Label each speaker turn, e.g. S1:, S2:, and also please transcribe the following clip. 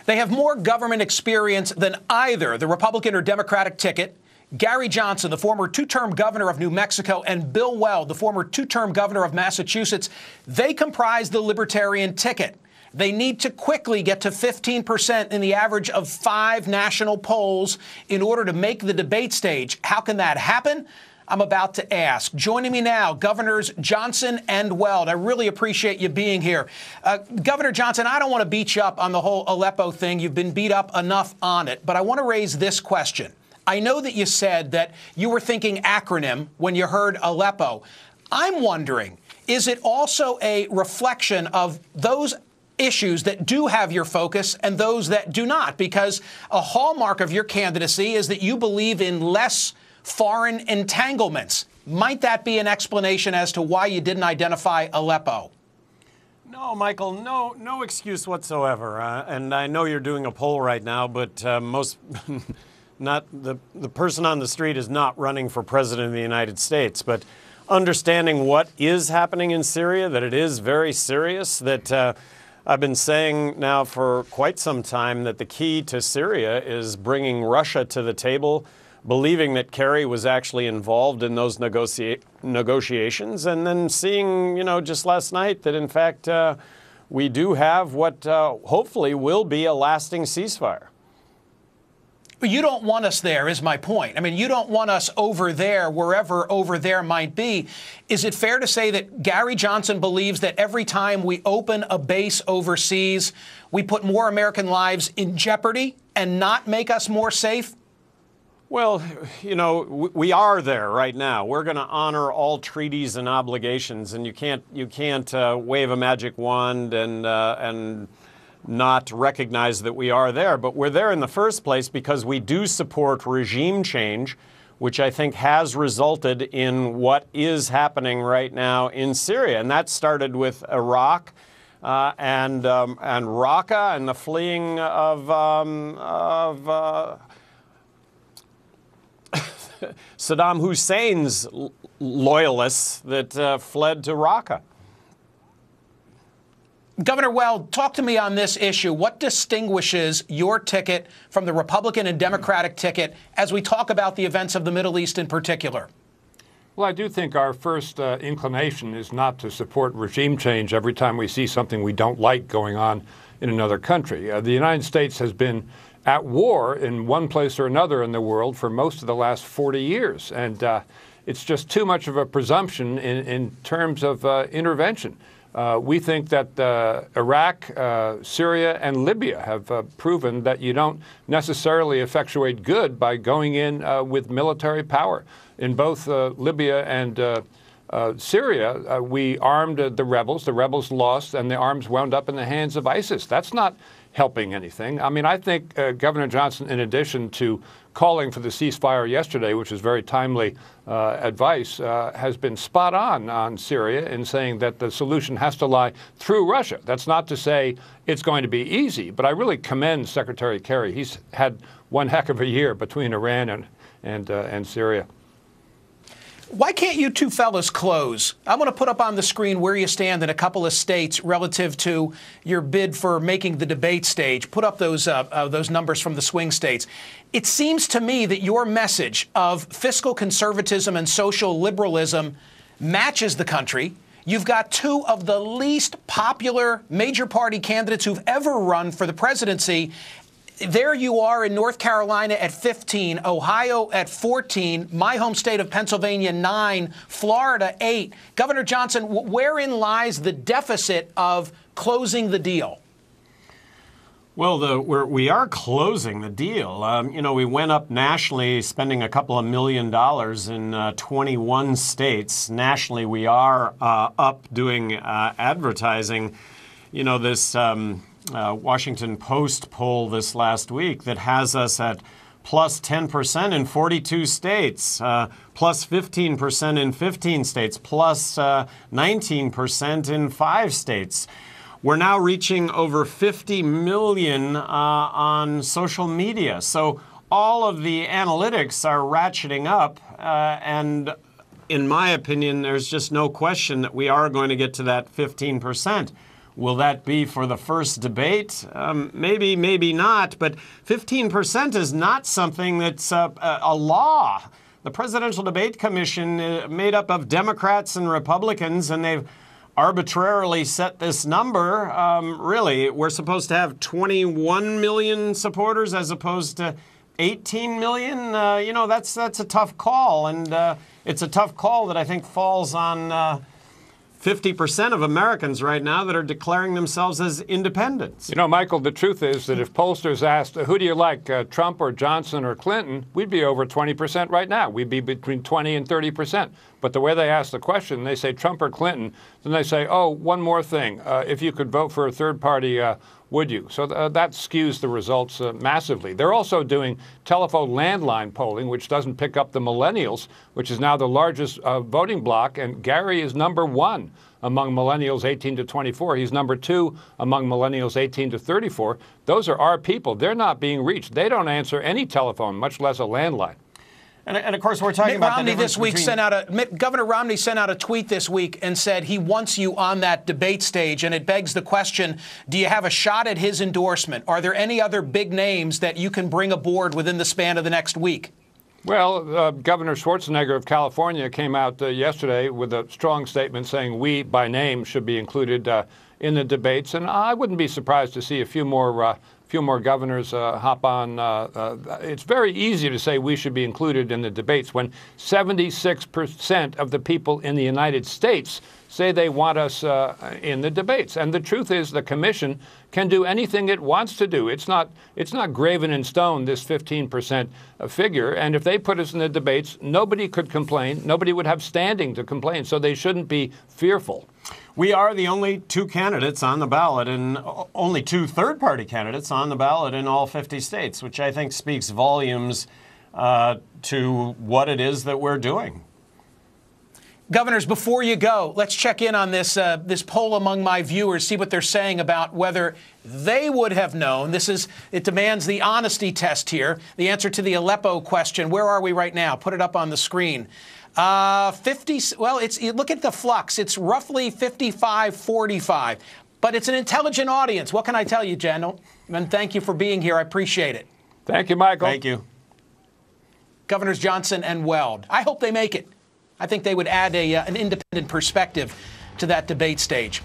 S1: They have more government experience than either the Republican or Democratic ticket. Gary Johnson, the former two-term governor of New Mexico, and Bill Weld, the former two-term governor of Massachusetts, they comprise the Libertarian ticket. They need to quickly get to 15% in the average of 5 national polls in order to make the debate stage. How can that happen? I'm about to ask. Joining me now, Governors Johnson and Weld. I really appreciate you being here. Governor Johnson, I don't want to beat you up on the whole Aleppo thing. You've been beat up enough on it. But I want to raise this question. I know that you said that you were thinking acronym when you heard Aleppo. I'm wondering, is it also a reflection of those issues that do have your focus and those that do not? Because a hallmark of your candidacy is that you believe in less foreign entanglements. Might that be an explanation as to why you didn't identify Aleppo?
S2: No, Michael, no excuse whatsoever. And I know you're doing a poll right now, but not the person on the street is not running for president of the United States. But understanding what is happening in Syria, that it is very serious, that I've been saying now for quite some time that the key to Syria is bringing Russia to the table, believing that Kerry was actually involved in those negotiations, and then seeing, just last night that, in fact, we do have what hopefully will be a lasting ceasefire.
S1: You don't want us there, is my point. I mean, you don't want us over there, wherever over there might be. Is it fair to say that Gary Johnson believes that every time we open a base overseas, we put more American lives in jeopardy and not make us more safe?
S2: Well, we are there right now. We're going to honor all treaties and obligations, and you can't wave a magic wand and not recognize that we are there. But we're there in the first place because we do support regime change, which I think has resulted in what is happening right now in Syria. And that started with Iraq and Raqqa and the fleeing of Saddam Hussein's loyalists that fled to Raqqa.
S1: Governor Weld, talk to me on this issue. What distinguishes your ticket from the Republican and Democratic ticket as we talk about the events of the Middle East in particular?
S3: Well, I do think our first inclination is not to support regime change every time we see something we don't like going on in another country. The United States has been at war in one place or another in the world for most of the last 40 years. And it's just too much of a presumption in terms of intervention. We think that Iraq, Syria, and Libya have proven that you don't necessarily effectuate good by going in with military power. In both Libya and Syria, we armed the rebels. The rebels lost, and the arms wound up in the hands of ISIS. That's not helping anything. I mean, I think Governor Johnson, in addition to calling for the ceasefire yesterday, which is very timely advice, has been spot on Syria in saying that the solution has to lie through Russia. That's not to say it's going to be easy, but I really commend Secretary Kerry. He's had one heck of a year between Iran and Syria.
S1: Why can't you two fellas close? I want to put up on the screen where you stand in a couple of states relative to your bid for making the debate stage. Put up those numbers from the swing states. It seems to me that your message of fiscal conservatism and social liberalism matches the country. You've got two of the least popular major party candidates who've ever run for the presidency. There you are in North Carolina at 15, Ohio at 14, my home state of Pennsylvania 9, Florida 8. Governor Johnson, wherein lies the deficit of closing the deal?
S2: Well, we are closing the deal. We went up nationally, spending a couple of $1 million in 21 states. Nationally, we are up doing advertising. This Washington Post poll this last week that has us at plus 10% in 42 states, plus 15% in 15 states, plus 19% in 5 states. We're now reaching over 50 million on social media. So all of the analytics are ratcheting up. And in my opinion, there's just no question that we are going to get to that 15%. Will that be for the first debate? Maybe, maybe not. But 15% is not something that's a law. The Presidential Debate Commission made up of Democrats and Republicans, and they've arbitrarily set this number. Really, we're supposed to have 21 million supporters as opposed to 18 million. That's a tough call, and it's a tough call that I think falls on 50% of Americans right now that are declaring themselves as independents.
S3: You know, Michael, the truth is that if pollsters asked, who do you like, Trump or Johnson or Clinton, we'd be over 20% right now. We'd be between 20 and 30%. But the way they ask the question, they say Trump or Clinton, then they say, oh, one more thing. If you could vote for a third party, would you? So that skews the results massively. They're also doing telephone landline polling, which doesn't pick up the millennials, which is now the largest voting bloc. And Gary is number one among millennials 18 to 24. He's number two among millennials 18 to 34. Those are our people. They're not being reached. They don't answer any telephone, much less a landline.
S2: And of course, we're talking about
S1: Romney this week Governor Romney sent out a tweet this week and said he wants you on that debate stage. And it begs the question, do you have a shot at his endorsement? Are there any other big names that you can bring aboard within the span of the next week?
S3: Well, Governor Schwarzenegger of California came out yesterday with a strong statement saying we, by name, should be included in the debates. And I wouldn't be surprised to see a few more governors hop on. It's very easy to say we should be included in the debates when 76% of the people in the United States say they want us in the debates. And the truth is the commission can do anything it wants to do. It's not graven in stone, this 15% figure. And if they put us in the debates, nobody could complain. Nobody would have standing to complain. So they shouldn't be fearful.
S2: We are the only two candidates on the ballot and only two third-party candidates on the ballot in all 50 states, which I think speaks volumes to what it is that we're doing.
S1: Governors, before you go, let's check in on this poll among my viewers, see what they're saying about whether they would have known. It demands the honesty test here. The answer to the Aleppo question, where are we right now? Put it up on the screen. 50, well, look at the flux. It's roughly 55-45, but it's an intelligent audience. What can I tell you, General? And thank you for being here. I appreciate it.
S3: Thank you, Michael.
S2: Thank you.
S1: Governors Johnson and Weld. I hope they make it. I think they would add an independent perspective to that debate stage.